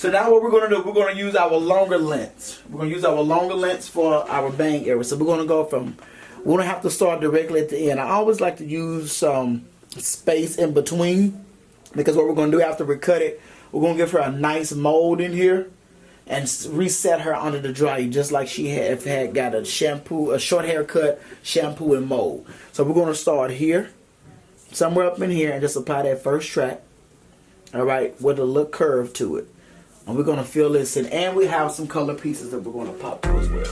So now what we're going to do, we're going to use our longer lengths. We're going to use our longer lengths for our bang area. So we're going to go from, we don't have to start directly at the end. I always like to use some space in between, because what we're going to do after we cut it, we're going to give her a nice mold in here and reset her under the dryer, just like she had got a short haircut, shampoo, and mold. So we're going to start here, somewhere up in here, and just apply that first track, all right, with a little curve to it. And we're going to fill this in, and we have some color pieces that we're going to pop through as well.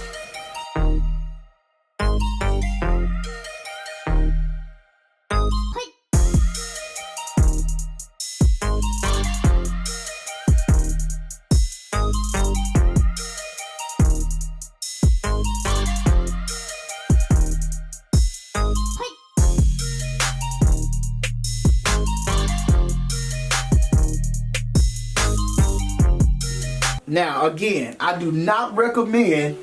Now, again, I do not recommend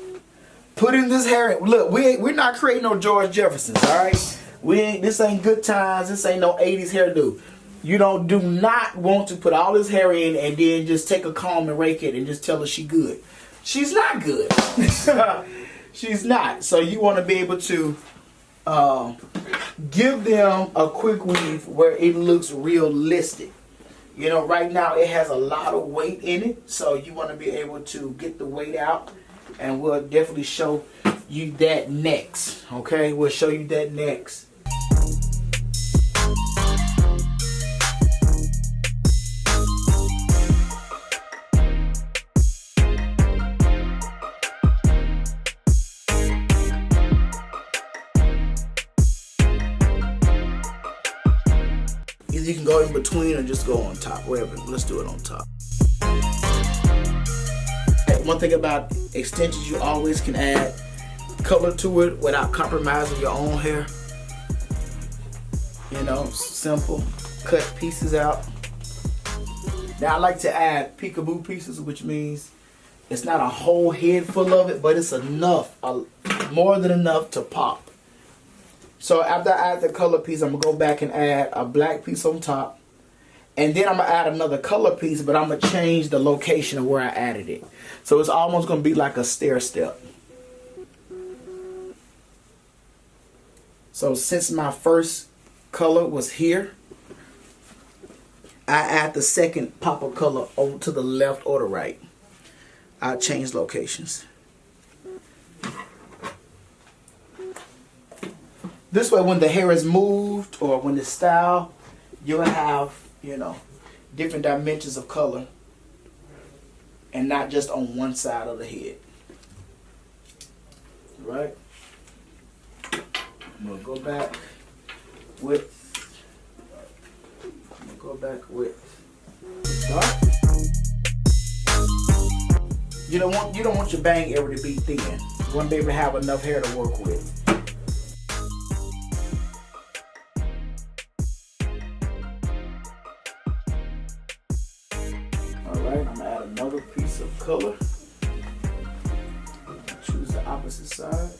putting this hair in. Look, we're not creating no George Jeffersons, all right? This ain't Good Times. This ain't no 80s hairdo. You do not want to put all this hair in and then just take a comb and rake it and just tell her she good. She's not good. She's not. So you want to be able to give them a quick weave where it looks realistic. You know, right now it has a lot of weight in it, so you want to be able to get the weight out, and we'll definitely show you that next. Okay, we'll show you that next. You can go in between or just go on top, wherever. Let's do it on top. One thing about extensions, you always can add color to it without compromising your own hair. You know, simple. Cut pieces out. Now I like to add peekaboo pieces, which means it's not a whole head full of it, but it's enough, more than enough to pop. So after I add the color piece, I'm going to go back and add a black piece on top. And then I'm going to add another color piece, but I'm going to change the location of where I added it. So it's almost going to be like a stair step. So since my first color was here, I add the second pop of color over to the left or the right. I change locations. This way, when the hair is moved or when it's styled, you'll have, you know, different dimensions of color and not just on one side of the head. Right? I'm going to go back with dark. You don't want your bang area to be thin. You want to be able to have enough hair to work with. I'm going to add another piece of color. Choose the opposite side.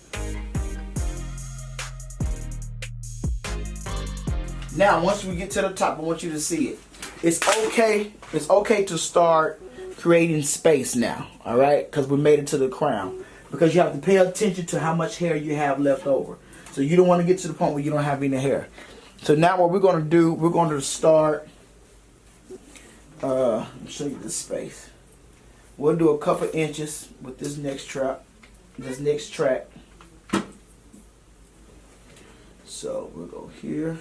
Now, once we get to the top, I want you to see it. It's okay to start creating space now, all right? Because we made it to the crown. Because you have to pay attention to how much hair you have left over. So you don't want to get to the point where you don't have any hair. So now what we're going to do, we're going to start... I'll show you the space. We'll do a couple inches with this next track. So we'll go here.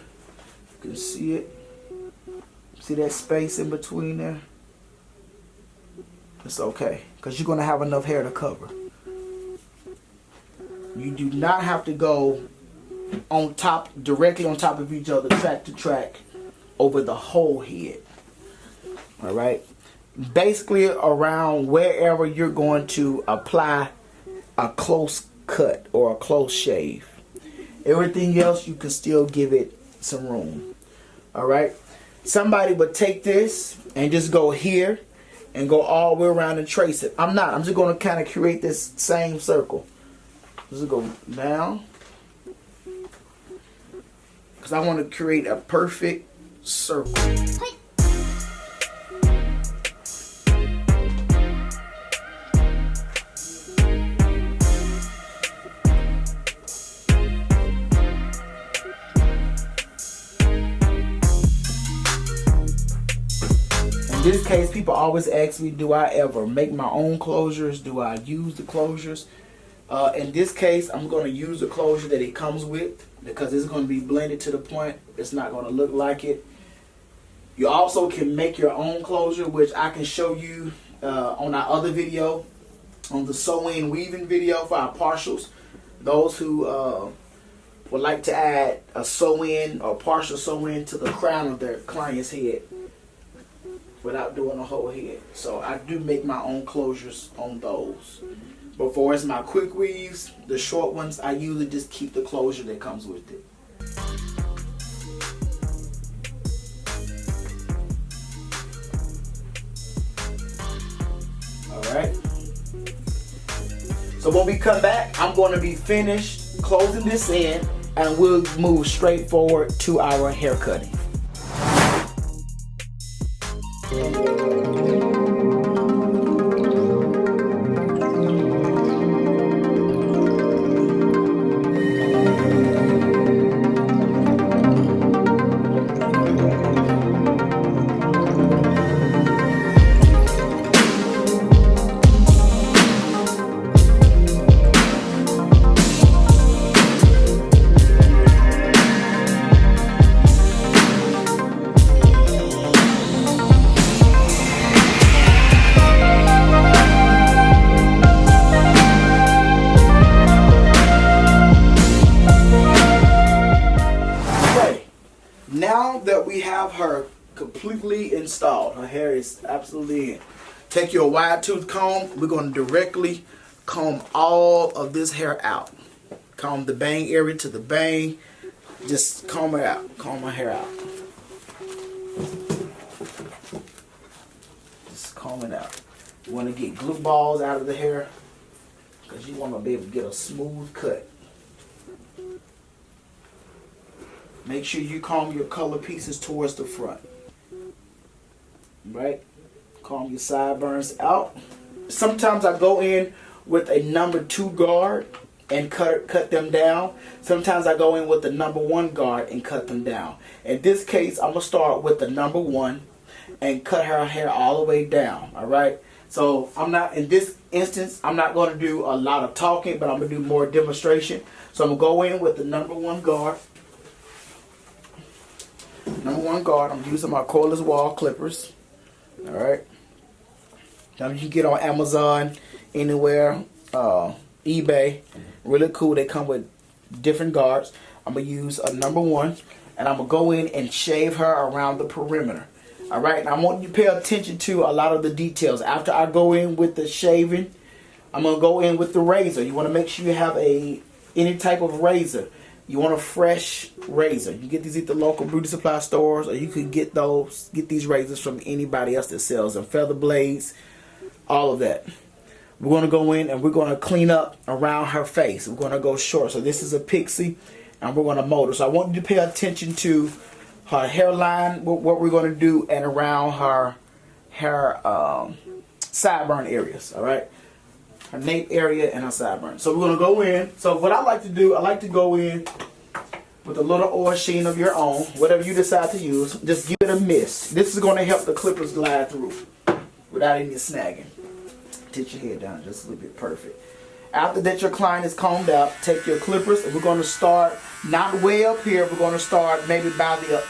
You can see it. See that space in between there? It's okay, because you're going to have enough hair to cover. You do not have to go on top, directly on top of each other, track to track, over the whole head. All right, basically around wherever you're going to apply a close cut or a close shave. Everything else you can still give it some room. All right, somebody would take this and just go here and go all the way around and trace it. I'm just going to kind of create this same circle. Just go down, because I want to create a perfect circle. In this case, people always ask me, do I ever make my own closures? Do I use the closures? In this case, I'm going to use the closure that it comes with because it's going to be blended to the point it's not going to look like it. You also can make your own closure, which I can show you on our other video, on the sewing weaving video for our partials. Those who would like to add a sew-in or partial sew-in to the crown of their client's head without doing a whole head. So I do make my own closures on those. But for as my quick weaves, the short ones, I usually just keep the closure that comes with it. Alright. So when we come back, I'm going to be finished closing this in and we'll move straight forward to our hair cutting. Now that we have her completely installed, her hair is absolutely in. Take your wide tooth comb. We're going to directly comb all of this hair out. Comb the bang area to the bang. Just comb it out. Comb my hair out. Just comb it out. You want to get glue balls out of the hair because you want to be able to get a smooth cut. Make sure you comb your color pieces towards the front. Right? Comb your sideburns out. Sometimes I go in with a number 2 guard and cut them down. Sometimes I go in with the number 1 guard and cut them down. In this case, I'm going to start with the number 1 and cut her hair all the way down. Alright? So I'm not, in this instance, I'm not going to do a lot of talking, but I'm going to do more demonstration. So I'm going to go in with the number 1 guard. Number 1 guard, I'm using my cordless wall clippers. Alright. Now you can get on Amazon, anywhere, eBay. Really cool. They come with different guards. I'm going to use a number 1. And I'm going to go in and shave her around the perimeter. Alright. Now I want you to pay attention to a lot of the details. After I go in with the shaving, I'm going to go in with the razor. You want to make sure you have any type of razor. You want a fresh razor. You get these at the local beauty supply stores, or you could get these razors from anybody else that sells them. Feather blades, all of that. We're going to go in and we're going to clean up around her face. We're going to go short. So this is a pixie, and we're going to mold her. So I want you to pay attention to her hairline, what we're going to do, and around her sideburn areas. All right. Her nape area and her sideburn. So we're going to go in. So what I like to do, I like to go in with a little oil sheen of your own, whatever you decide to use. Just give it a mist. This is going to help the clippers glide through without any snagging. Tip your head down just a little bit. Perfect. After that your client is combed out, take your clippers, and we're going to start not way up here. We're going to start maybe by the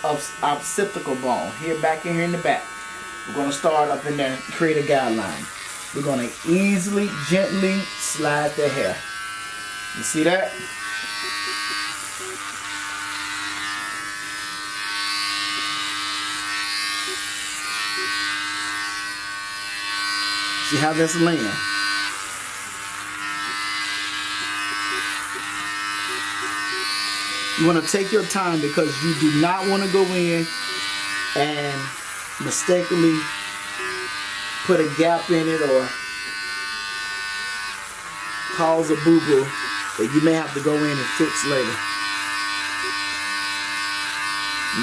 occipital bone. Here, back in here in the back. We're going to start up in there and create a guideline. We're going to easily, gently slide the hair. You see that? See how that's laying? You want to take your time because you do not want to go in and mistakenly put a gap in it or cause a boo-boo that you may have to go in and fix later.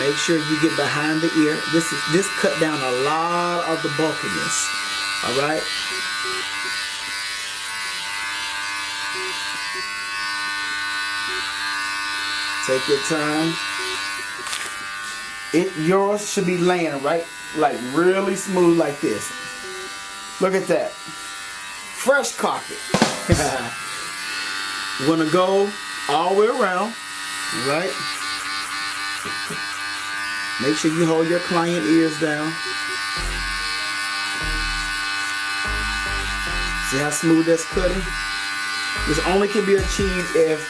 Make sure you get behind the ear. This cut down a lot of the bulkiness. Alright? Take your time. Yours should be laying right like really smooth like this. Look at that. Fresh carpet. We're gonna go all the way around, right? Make sure you hold your client ears down. See how smooth that's cutting? This only can be achieved if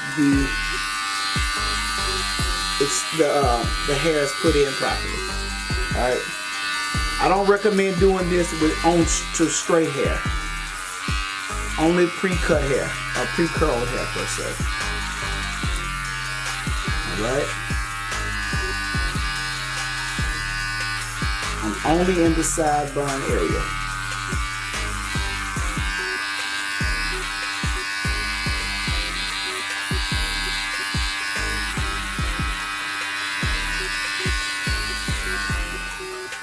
the hair is put in properly. All right. I don't recommend doing this to straight hair. Only pre-cut hair or pre-curled hair per se. All right. I'm only in the sideburn area.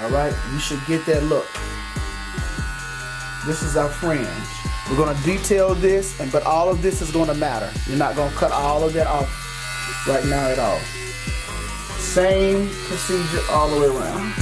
Alright, you should get that look. This is our fringe. We're going to detail this, but all of this is going to matter. You're not going to cut all of that off right now at all. Same procedure all the way around.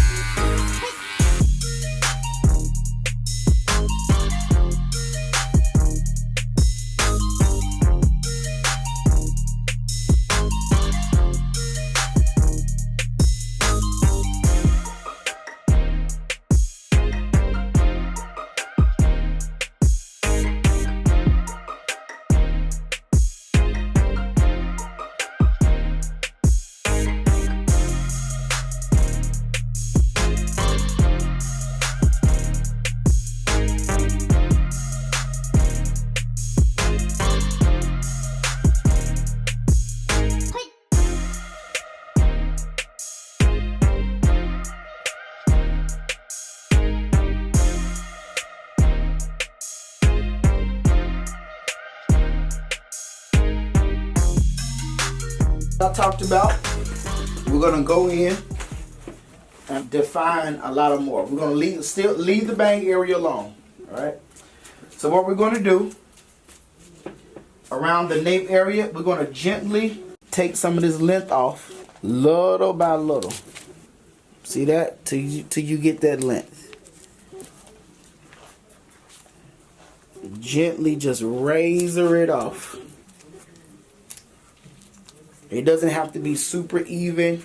I talked about, we're gonna go in and define a lot of more. We're gonna leave the bang area alone. All right. So what we're gonna do around the nape area, we're gonna gently take some of this length off, little by little. See that? Till you get that length. Gently just razor it off. It doesn't have to be super even.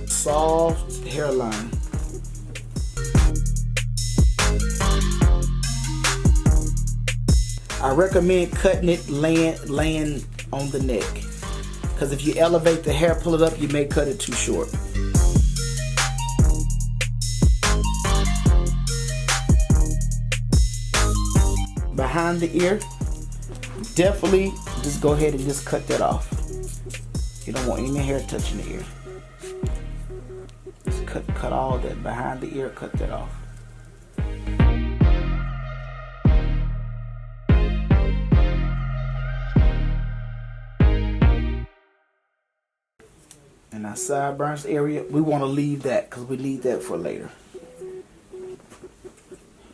Soft hairline. I recommend cutting it laying on the neck. Because if you elevate the hair, pull it up, you may cut it too short. Behind the ear, definitely just go ahead and just cut that off. You don't want any hair touching the ear. Just cut all that behind the ear, cut that off. And our sideburns area, we want to leave that because we need that for later.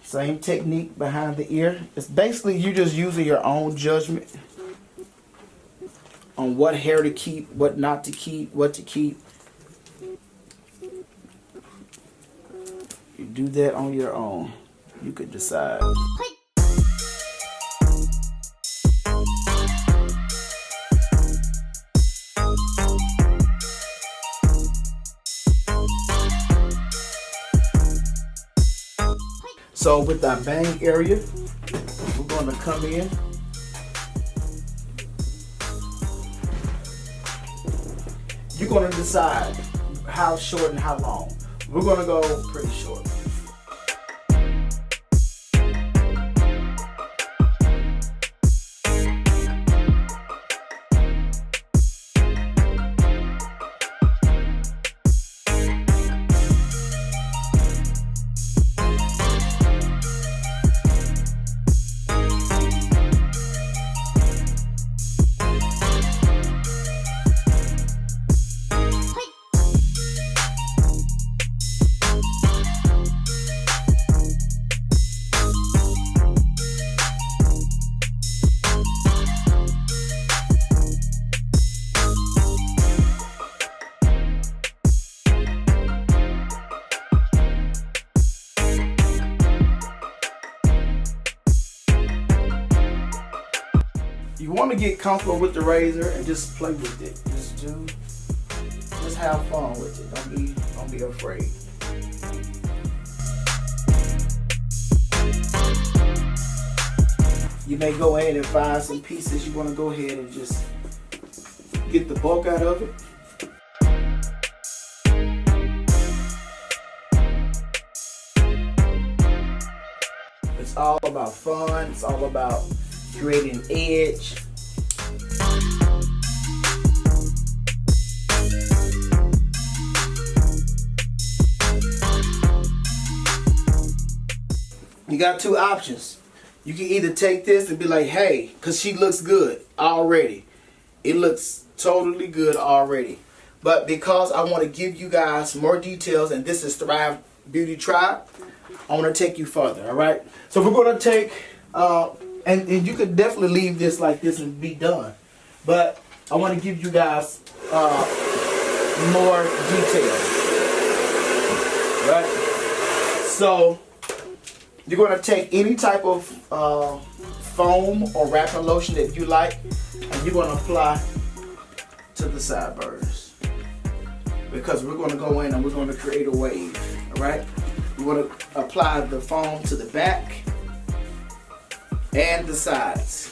Same technique behind the ear. It's basically you just using your own judgment on what hair to keep, what not to keep, what to keep. You do that on your own. You could decide. So with our bang area, we're going to come in. You're going to decide how short and how long. We're going to go pretty short. You want to get comfortable with the razor and just play with it. Just have fun with it. Don't be afraid. You may go ahead and find some pieces you want to go ahead and just get the bulk out of it. It's all about fun. It's all about creating edge. You got two options. You can either take this and be like, hey, because she looks good already. It looks totally good already. But because I want to give you guys more details, and this is Thrive Beauty Tribe, I want to take you further, all right? So we're going to take, and you could definitely leave this like this and be done. But I want to give you guys more details, right? So you're going to take any type of foam or wrapping lotion that you like, and you're going to apply to the sideburns, because we're going to go in and we're going to create a wave, all right? We're going to apply the foam to the back and the sides.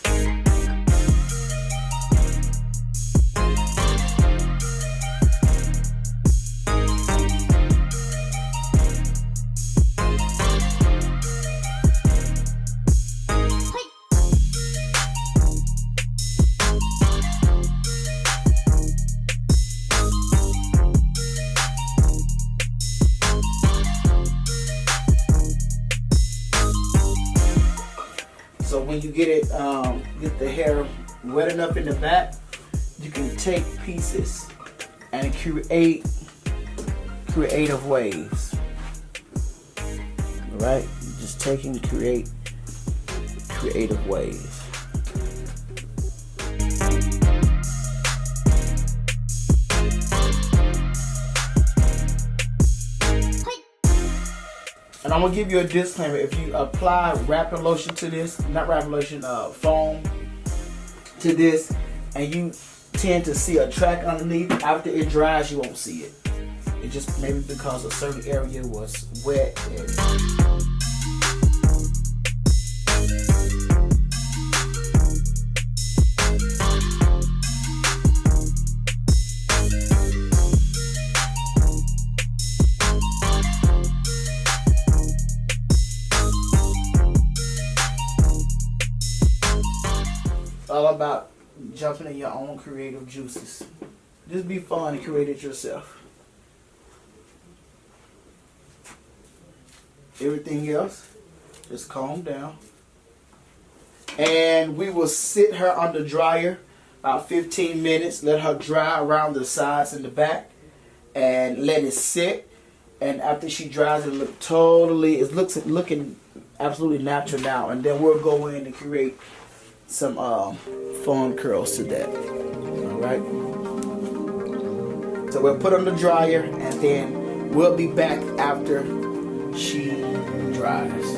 So when you get it, get the hair wet enough in the back, you can take pieces and create creative waves. All right, just take and create creative waves. And I'm gonna give you a disclaimer. If you apply wrapping lotion to this, not wrapping lotion, foam to this, and you tend to see a track underneath, after it dries, you won't see it. It just maybe because a certain area was wet and all about jumping in your own creative juices. Just be fun and create it yourself. Everything else, just calm down. And we will sit her on the dryer about 15 minutes. Let her dry around the sides and the back, and let it sit. And after she dries, it's looking absolutely natural now. And then we'll go in and create some foam curls to that. All right. So we'll put on the dryer, and then we'll be back after she dries.